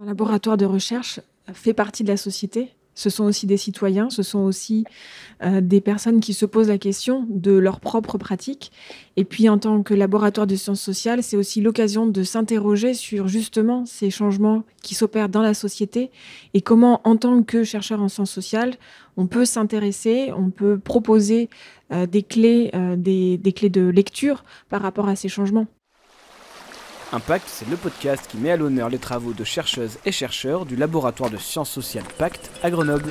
Un laboratoire de recherche fait partie de la société. Ce sont aussi des citoyens, ce sont aussi des personnes qui se posent la question de leurs propres pratiques. Et puis, en tant que laboratoire de sciences sociales, c'est aussi l'occasion de s'interroger sur justement ces changements qui s'opèrent dans la société et comment, en tant que chercheur en sciences sociales, on peut s'intéresser, on peut proposer des clés de lecture par rapport à ces changements. Impact, c'est le podcast qui met à l'honneur les travaux de chercheuses et chercheurs du laboratoire de sciences sociales Pacte à Grenoble.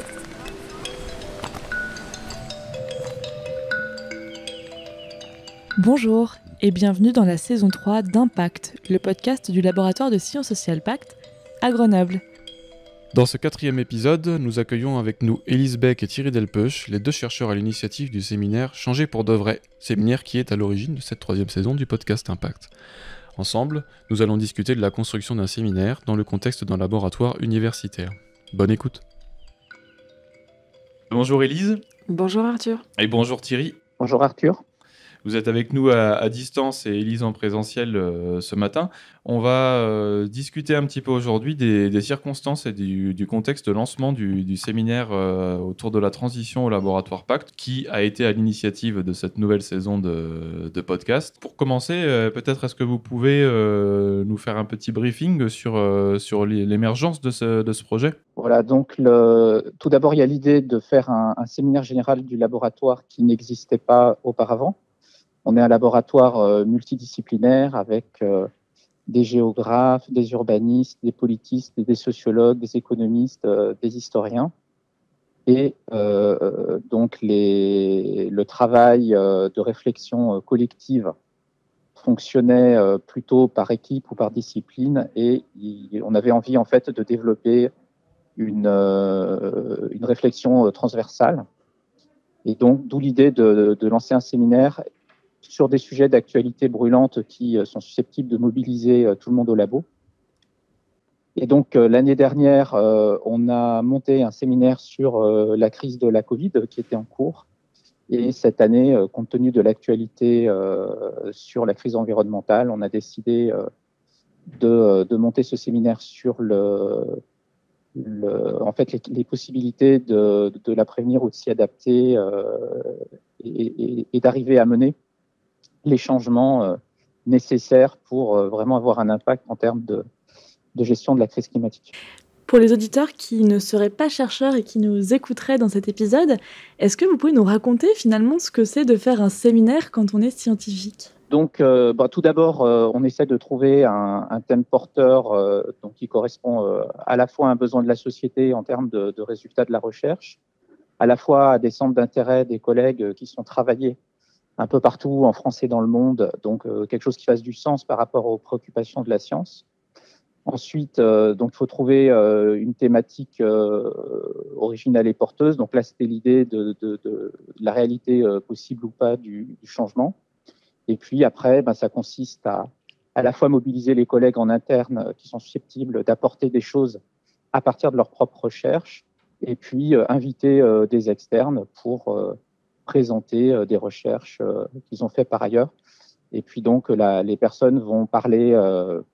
Bonjour et bienvenue dans la saison 3 d'Impact, le podcast du laboratoire de sciences sociales Pacte à Grenoble. Dans ce 4e épisode, nous accueillons avec nous Élise Beck et Thierry Delpeuch, les deux chercheurs à l'initiative du séminaire Changer pour de vrai, séminaire qui est à l'origine de cette 3e saison du podcast Impact. Ensemble, nous allons discuter de la construction d'un séminaire dans le contexte d'un laboratoire universitaire. Bonne écoute. Bonjour Élise. Bonjour Arthur. Et bonjour Thierry. Bonjour Arthur. Vous êtes avec nous à distance et Élise en présentiel ce matin. On va discuter un petit peu aujourd'hui des circonstances et du contexte de lancement du séminaire autour de la transition au laboratoire Pacte qui a été à l'initiative de cette nouvelle saison de podcast. Pour commencer, peut-être est-ce que vous pouvez nous faire un petit briefing sur l'émergence de ce projet ? Voilà, donc tout d'abord, il y a l'idée de faire un séminaire général du laboratoire qui n'existait pas auparavant. On est un laboratoire multidisciplinaire avec des géographes, des urbanistes, des politistes, des sociologues, des économistes, des historiens. Et donc le travail de réflexion collective fonctionnait plutôt par équipe ou par discipline, et on avait envie en fait de développer une réflexion transversale. Et donc d'où l'idée de lancer un séminaire sur des sujets d'actualité brûlante qui sont susceptibles de mobiliser tout le monde au labo. Et donc, l'année dernière, on a monté un séminaire sur la crise de la Covid qui était en cours. Et cette année, compte tenu de l'actualité sur la crise environnementale, on a décidé de monter ce séminaire sur en fait, les possibilités de la prévenir ou de s'y adapter et d'arriver à mener les changements nécessaires pour vraiment avoir un impact en termes de gestion de la crise climatique. Pour les auditeurs qui ne seraient pas chercheurs et qui nous écouteraient dans cet épisode, est-ce que vous pouvez nous raconter finalement ce que c'est de faire un séminaire quand on est scientifique ? Donc, tout d'abord, on essaie de trouver un thème porteur donc qui correspond à la fois à un besoin de la société en termes de résultats de la recherche, à la fois à des centres d'intérêt des collègues qui sont travaillés un peu partout en France et dans le monde, donc quelque chose qui fasse du sens par rapport aux préoccupations de la science. Ensuite, donc il faut trouver une thématique originale et porteuse. Donc là, c'était l'idée de la réalité possible ou pas du changement. Et puis après, ça consiste à la fois mobiliser les collègues en interne qui sont susceptibles d'apporter des choses à partir de leurs propres recherches, et puis inviter des externes pour présenter des recherches qu'ils ont fait par ailleurs. Et puis donc, les personnes vont parler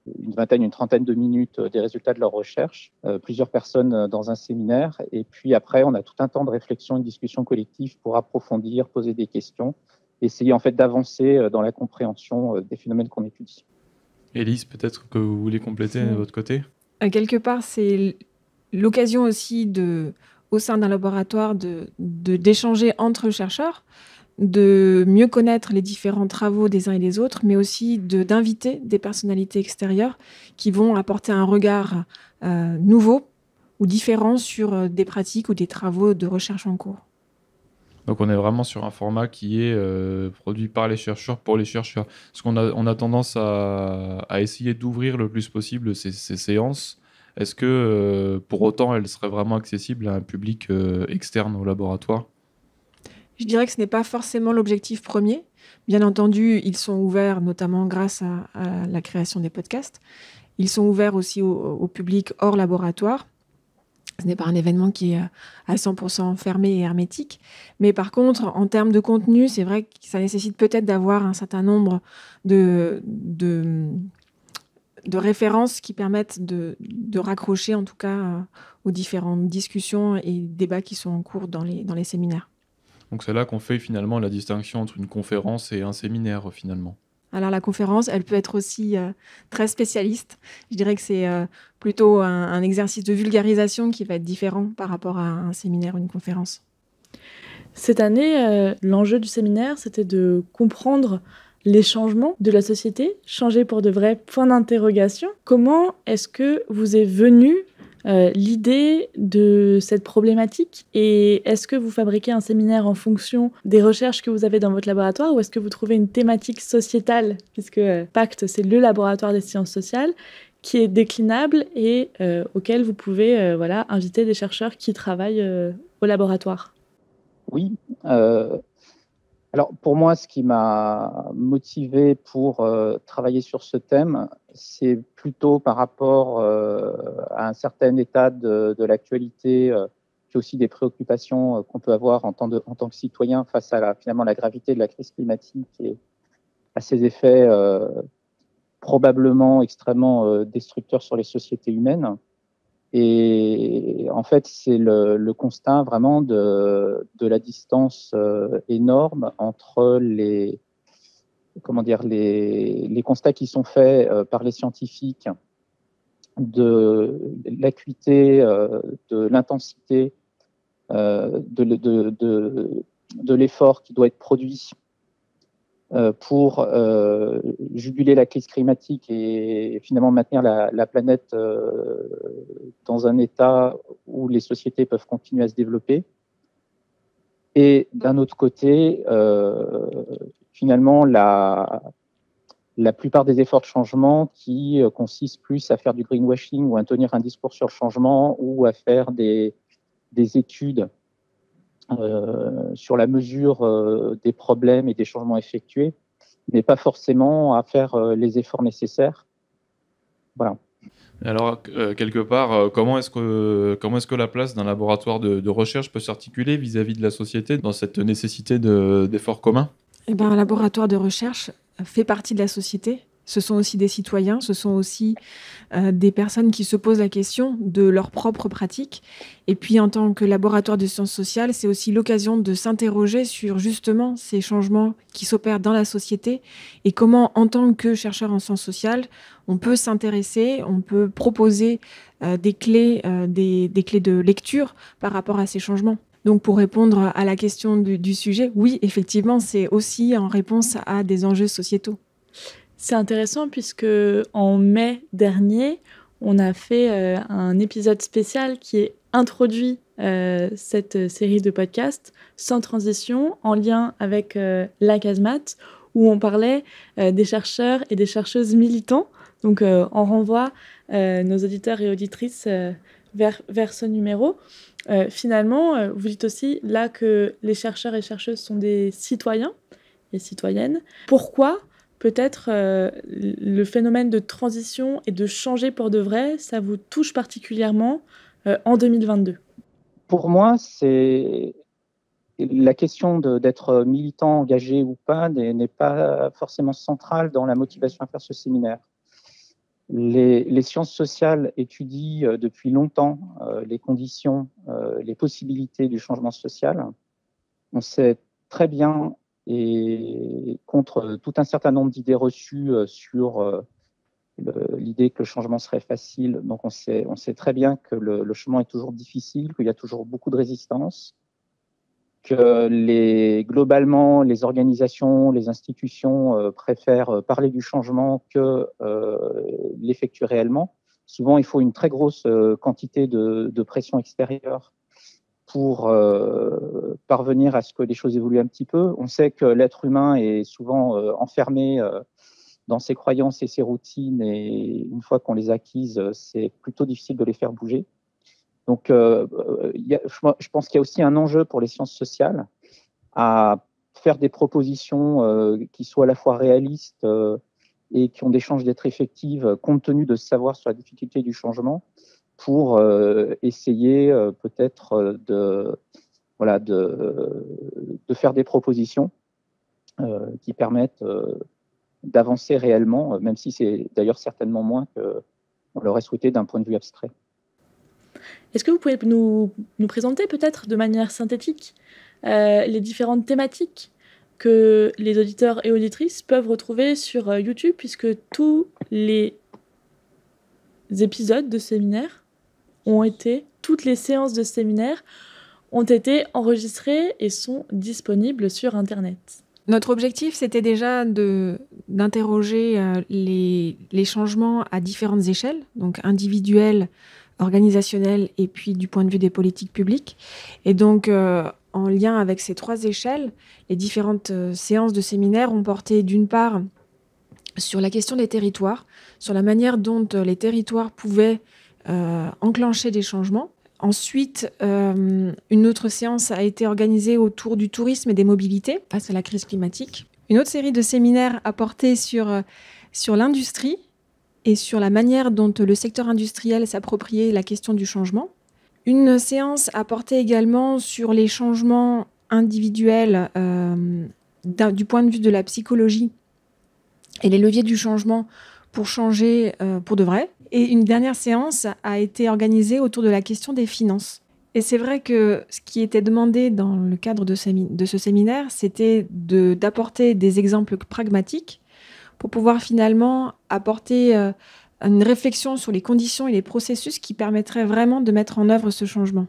une trentaine de minutes des résultats de leurs recherches, plusieurs personnes dans un séminaire. Et puis après, on a tout un temps de réflexion et de discussion collective pour approfondir, poser des questions, essayer en fait d'avancer dans la compréhension des phénomènes qu'on étudie. Élise, peut-être que vous voulez compléter de votre côté ? Quelque part, c'est l'occasion aussi au sein d'un laboratoire d'échanger entre chercheurs, de mieux connaître les différents travaux des uns et des autres, mais aussi d'inviter des personnalités extérieures qui vont apporter un regard nouveau ou différent sur des pratiques ou des travaux de recherche en cours. Donc on est vraiment sur un format qui est produit par les chercheurs pour les chercheurs. Parce qu'on a tendance à essayer d'ouvrir le plus possible ces séances. Est-ce que pour autant elles seraient vraiment accessibles à un public externe au laboratoire ? Je dirais que ce n'est pas forcément l'objectif premier. Bien entendu, ils sont ouverts notamment grâce à la création des podcasts. Ils sont ouverts aussi au public hors laboratoire. Ce n'est pas un événement qui est à 100% fermé et hermétique. Mais par contre, en termes de contenu, c'est vrai que ça nécessite peut-être d'avoir un certain nombre de référence qui permettent de raccrocher en tout cas aux différentes discussions et débats qui sont en cours dans les séminaires. Donc c'est là qu'on fait finalement la distinction entre une conférence et un séminaire finalement. Alors la conférence, elle peut être aussi très spécialiste. Je dirais que c'est plutôt un exercice de vulgarisation qui va être différent par rapport à un séminaire ou une conférence. Cette année, l'enjeu du séminaire, c'était de comprendre les changements de la société, changer pour de vrais points d'interrogation. Comment est-ce que vous est venue l'idée de cette problématique et est-ce que vous fabriquez un séminaire en fonction des recherches que vous avez dans votre laboratoire ou est-ce que vous trouvez une thématique sociétale puisque PACT, c'est le laboratoire des sciences sociales qui est déclinable et auquel vous pouvez inviter des chercheurs qui travaillent au laboratoire. Oui. Alors, pour moi, ce qui m'a motivé pour travailler sur ce thème, c'est plutôt par rapport à un certain état de l'actualité, puis aussi des préoccupations qu'on peut avoir en tant que citoyen face à finalement la gravité de la crise climatique et à ses effets probablement extrêmement destructeurs sur les sociétés humaines. Et en fait, c'est le constat vraiment de la distance énorme entre les constats qui sont faits par les scientifiques de l'acuité, de l'intensité, de l'effort qui doit être produit pour juguler la crise climatique et finalement maintenir la planète dans un état où les sociétés peuvent continuer à se développer. Et d'un autre côté, finalement, la plupart des efforts de changement qui consistent plus à faire du greenwashing ou à tenir un discours sur le changement ou à faire des études sur la mesure des problèmes et des changements effectués, mais pas forcément à faire les efforts nécessaires. Voilà. Alors, quelque part, comment est-ce que la place d'un laboratoire de recherche peut s'articuler vis-à-vis de la société dans cette nécessité d'efforts communs ? Un laboratoire de recherche fait partie de la société. Ce sont aussi des citoyens, ce sont aussi des personnes qui se posent la question de leur propre pratique. Et puis, en tant que laboratoire de sciences sociales, c'est aussi l'occasion de s'interroger sur justement ces changements qui s'opèrent dans la société et comment, en tant que chercheur en sciences sociales, on peut s'intéresser, on peut proposer des clés de lecture par rapport à ces changements. Donc, pour répondre à la question du sujet, oui, effectivement, c'est aussi en réponse à des enjeux sociétaux. C'est intéressant puisque en mai dernier, on a fait un épisode spécial qui est introduit cette série de podcasts sans transition en lien avec la casemate où on parlait des chercheurs et des chercheuses militants. Donc on renvoie nos auditeurs et auditrices vers ce numéro. Finalement, vous dites aussi là que les chercheurs et chercheuses sont des citoyens et citoyennes. Pourquoi peut-être le phénomène de transition et de changer pour de vrai, ça vous touche particulièrement en 2022 ? Pour moi, c'est la question d'être militant, engagé ou pas n'est pas forcément centrale dans la motivation à faire ce séminaire. Les sciences sociales étudient depuis longtemps les conditions, les possibilités du changement social. On sait très bien et contre tout un certain nombre d'idées reçues sur l'idée que le changement serait facile. Donc on sait très bien que le chemin est toujours difficile, qu'il y a toujours beaucoup de résistance, que globalement les organisations, les institutions préfèrent parler du changement que l'effectuer réellement. Souvent, il faut une très grosse quantité de pression extérieure pour parvenir à ce que les choses évoluent un petit peu. On sait que l'être humain est souvent enfermé dans ses croyances et ses routines, et une fois qu'on les a acquises, c'est plutôt difficile de les faire bouger. Donc, je pense qu'il y a aussi un enjeu pour les sciences sociales à faire des propositions qui soient à la fois réalistes et qui ont des chances d'être effectives, compte tenu de ce savoir sur la difficulté du changement, pour essayer peut-être de faire des propositions qui permettent d'avancer réellement, même si c'est d'ailleurs certainement moins qu'on l'aurait souhaité d'un point de vue abstrait. Est-ce que vous pouvez nous présenter peut-être de manière synthétique les différentes thématiques que les auditeurs et auditrices peuvent retrouver sur YouTube, puisque tous les épisodes de séminaire toutes les séances de séminaire ont été enregistrées et sont disponibles sur Internet. Notre objectif, c'était déjà d'interroger les changements à différentes échelles, donc individuelles, organisationnelles et puis du point de vue des politiques publiques. Et donc, en lien avec ces 3 échelles, les différentes séances de séminaire ont porté d'une part sur la question des territoires, sur la manière dont les territoires pouvaient enclencher des changements. Ensuite, une autre séance a été organisée autour du tourisme et des mobilités face à la crise climatique. Une autre série de séminaires a porté sur l'industrie et sur la manière dont le secteur industriel s'appropriait la question du changement. Une séance a porté également sur les changements individuels du point de vue de la psychologie et les leviers du changement pour changer pour de vrai. Et une dernière séance a été organisée autour de la question des finances. Et c'est vrai que ce qui était demandé dans le cadre de ce séminaire, c'était d'apporter des exemples pragmatiques pour pouvoir finalement apporter une réflexion sur les conditions et les processus qui permettraient vraiment de mettre en œuvre ce changement.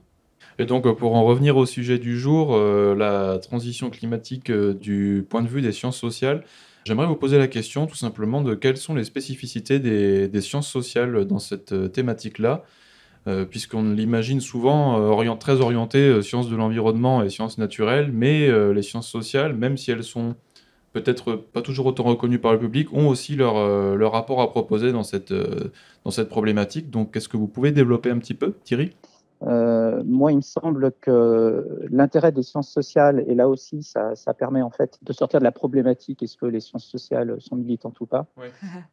Et donc, pour en revenir au sujet du jour, la transition climatique du point de vue des sciences sociales, j'aimerais vous poser la question tout simplement de quelles sont les spécificités des sciences sociales dans cette thématique-là, puisqu'on l'imagine souvent très orientées sciences de l'environnement et sciences naturelles, mais les sciences sociales, même si elles sont peut-être pas toujours autant reconnues par le public, ont aussi leur rapport à proposer dans cette problématique. Donc, est-ce que vous pouvez développer un petit peu, Thierry ? Moi, il me semble que l'intérêt des sciences sociales, et là aussi, ça permet en fait de sortir de la problématique, est-ce que les sciences sociales sont militantes ou pas, ouais.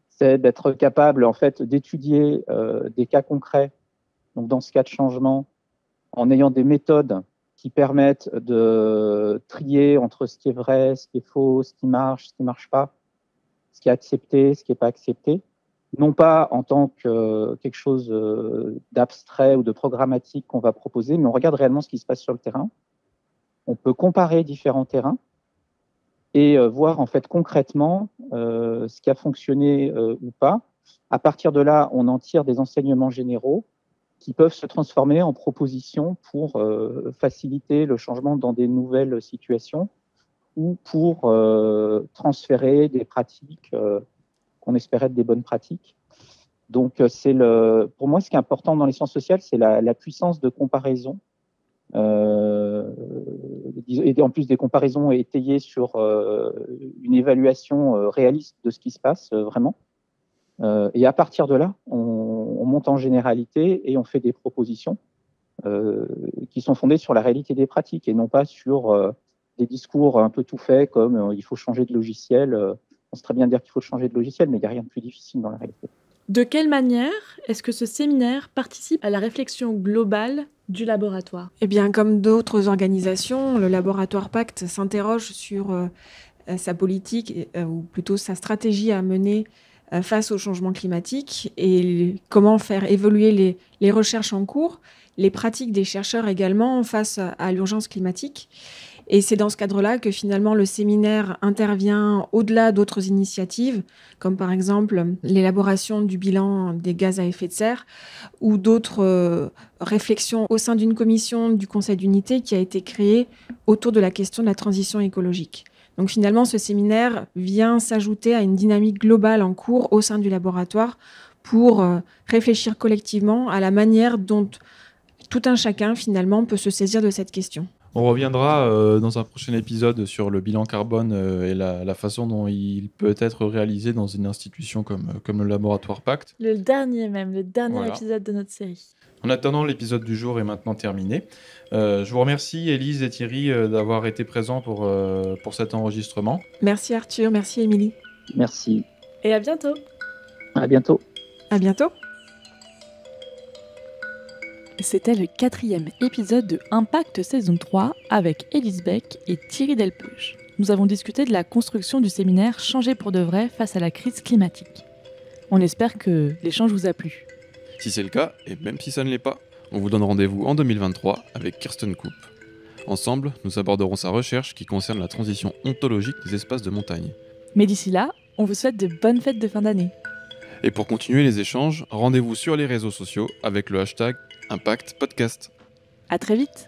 C'est d'être capable en fait d'étudier des cas concrets, donc dans ce cas de changement, en ayant des méthodes qui permettent de trier entre ce qui est vrai, ce qui est faux, ce qui marche pas, ce qui est accepté, ce qui n'est pas accepté. Non pas en tant que quelque chose d'abstrait ou de programmatique qu'on va proposer, mais on regarde réellement ce qui se passe sur le terrain. On peut comparer différents terrains et voir en fait concrètement ce qui a fonctionné ou pas. À partir de là, on en tire des enseignements généraux qui peuvent se transformer en propositions pour faciliter le changement dans des nouvelles situations ou pour transférer des pratiques qu'on espérait être des bonnes pratiques. Donc, pour moi, ce qui est important dans les sciences sociales, c'est la puissance de comparaison. Et en plus, des comparaisons étayées sur une évaluation réaliste de ce qui se passe vraiment. Et à partir de là, on monte en généralité et on fait des propositions qui sont fondées sur la réalité des pratiques et non pas sur des discours un peu tout faits comme il faut changer de logiciel. On sait très bien dire qu'il faut changer de logiciel, mais il n'y a rien de plus difficile dans la réalité. De quelle manière est-ce que ce séminaire participe à la réflexion globale du laboratoire ? Eh bien, comme d'autres organisations, le laboratoire Pacte s'interroge sur sa politique, ou plutôt sa stratégie à mener face au changement climatique et comment faire évoluer les recherches en cours, les pratiques des chercheurs également face à l'urgence climatique. Et c'est dans ce cadre-là que finalement le séminaire intervient au-delà d'autres initiatives, comme par exemple l'élaboration du bilan des gaz à effet de serre ou d'autres réflexions au sein d'une commission du Conseil d'unité qui a été créée autour de la question de la transition écologique. Donc finalement, ce séminaire vient s'ajouter à une dynamique globale en cours au sein du laboratoire pour réfléchir collectivement à la manière dont tout un chacun finalement peut se saisir de cette question. On reviendra dans un prochain épisode sur le bilan carbone et la façon dont il peut être réalisé dans une institution comme le laboratoire Pacte. Le dernier Voilà. épisode de notre série. En attendant, l'épisode du jour est maintenant terminé. Je vous remercie, Élise et Thierry, d'avoir été présents pour cet enregistrement. Merci Arthur, merci Émilie. Merci. Et à bientôt. À bientôt. À bientôt. C'était le 4e épisode de Impact saison 3 avec Élise Beck et Thierry Delpeuch. nous avons discuté de la construction du séminaire Changer pour de vrai face à la crise climatique. On espère que l'échange vous a plu. Si c'est le cas, et même si ça ne l'est pas, on vous donne rendez-vous en 2023 avec Kirsten Koop. Ensemble, nous aborderons sa recherche qui concerne la transition ontologique des espaces de montagne. Mais d'ici là, on vous souhaite de bonnes fêtes de fin d'année. Et pour continuer les échanges, rendez-vous sur les réseaux sociaux avec le hashtag ImpactPodcast. À très vite.